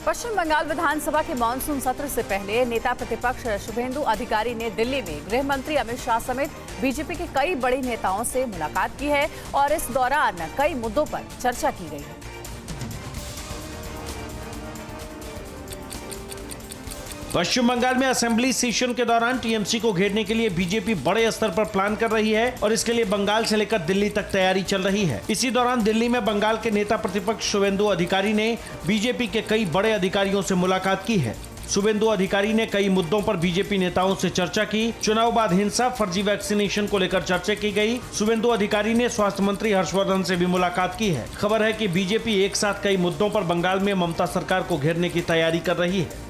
पश्चिम बंगाल विधानसभा के मानसून सत्र से पहले नेता प्रतिपक्ष शुभेंदु अधिकारी ने दिल्ली में गृह मंत्री अमित शाह समेत बीजेपी के कई बड़े नेताओं से मुलाकात की है और इस दौरान कई मुद्दों पर चर्चा की गई है। पश्चिम बंगाल में असेंबली सेशन के दौरान टीएमसी को घेरने के लिए बीजेपी बड़े स्तर पर प्लान कर रही है और इसके लिए बंगाल से लेकर दिल्ली तक तैयारी चल रही है। इसी दौरान दिल्ली में बंगाल के नेता प्रतिपक्ष शुभेंदु अधिकारी ने बीजेपी के कई बड़े अधिकारियों से मुलाकात की है। शुभेंदु अधिकारी ने कई मुद्दों पर बीजेपी नेताओं से चर्चा की। चुनाव बाद हिंसा, फर्जी वैक्सीनेशन को लेकर चर्चा की गई। शुभेंदु अधिकारी ने स्वास्थ्य मंत्री हर्षवर्धन से भी मुलाकात की है। खबर है कि बीजेपी एक साथ कई मुद्दों पर बंगाल में ममता सरकार को घेरने की तैयारी कर रही है।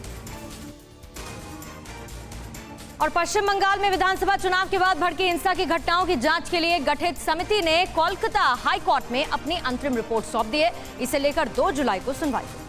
और पश्चिम बंगाल में विधानसभा चुनाव के बाद भड़की हिंसा की घटनाओं की जांच के लिए गठित समिति ने कोलकाता हाई कोर्ट में अपनी अंतरिम रिपोर्ट सौंप दी है। इसे लेकर 2 जुलाई को सुनवाई होगी।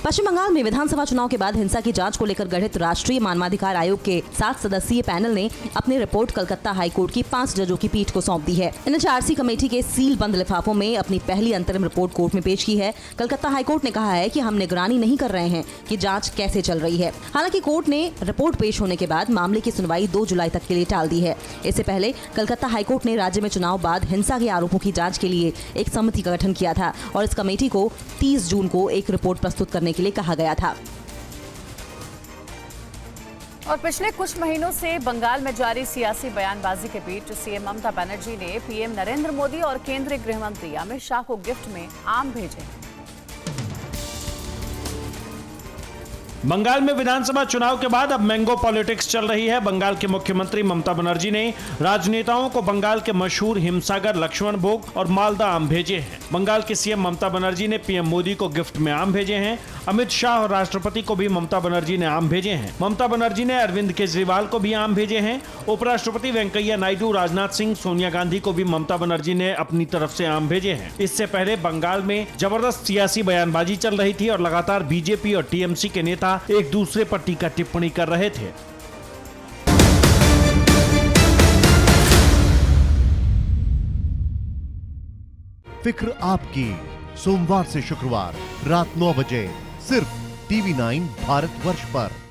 पश्चिम बंगाल में विधानसभा चुनाव के बाद हिंसा की जांच को लेकर गठित राष्ट्रीय मानवाधिकार आयोग के 7 सदस्यीय पैनल ने अपनी रिपोर्ट कलकत्ता हाईकोर्ट की 5 जजों की पीठ को सौंप दी है। एनएचआरसी कमेटी के सील बंद लिफाफों में अपनी पहली अंतरिम रिपोर्ट कोर्ट में पेश की है। कलकत्ता हाईकोर्ट ने कहा है कि हम निगरानी नहीं कर रहे हैं कि जांच कैसे चल रही है। हालांकि कोर्ट ने रिपोर्ट पेश होने के बाद मामले की सुनवाई 2 जुलाई तक के लिए टाल दी है। इससे पहले कलकत्ता हाईकोर्ट ने राज्य में चुनाव बाद हिंसा के आरोपों की जांच के लिए एक समिति का गठन किया था और इस कमेटी को 30 जून को एक रिपोर्ट प्रस्तुत करने के लिए कहा गया था। और पिछले कुछ महीनों से बंगाल में जारी सियासी बयानबाजी के बीच सीएम ममता बनर्जी ने पीएम नरेंद्र मोदी और केंद्रीय गृह मंत्री अमित शाह को गिफ्ट में आम भेजे हैं। बंगाल में विधानसभा चुनाव के बाद अब मैंगो पॉलिटिक्स चल रही है। बंगाल के मुख्यमंत्री ममता बनर्जी ने राजनेताओं को बंगाल के मशहूर हिमसागर, लक्ष्मण भोग और मालदा आम भेजे हैं। बंगाल की सीएम ममता बनर्जी ने पीएम मोदी को गिफ्ट में आम भेजे हैं। अमित शाह और राष्ट्रपति को भी ममता बनर्जी ने आम भेजे हैं। ममता बनर्जी ने अरविंद केजरीवाल को भी आम भेजे हैं। उपराष्ट्रपति वेंकैया नायडू, राजनाथ सिंह, सोनिया गांधी को भी ममता बनर्जी ने अपनी तरफ से आम भेजे हैं। इससे पहले बंगाल में जबरदस्त सियासी बयानबाजी चल रही थी और लगातार बीजेपी और टीएमसी के नेता एक दूसरे पर टीका टिप्पणी कर रहे थे। फिक्र आपकी, सोमवार से शुक्रवार रात 9 बजे सिर्फ TV9 भारतवर्ष पर।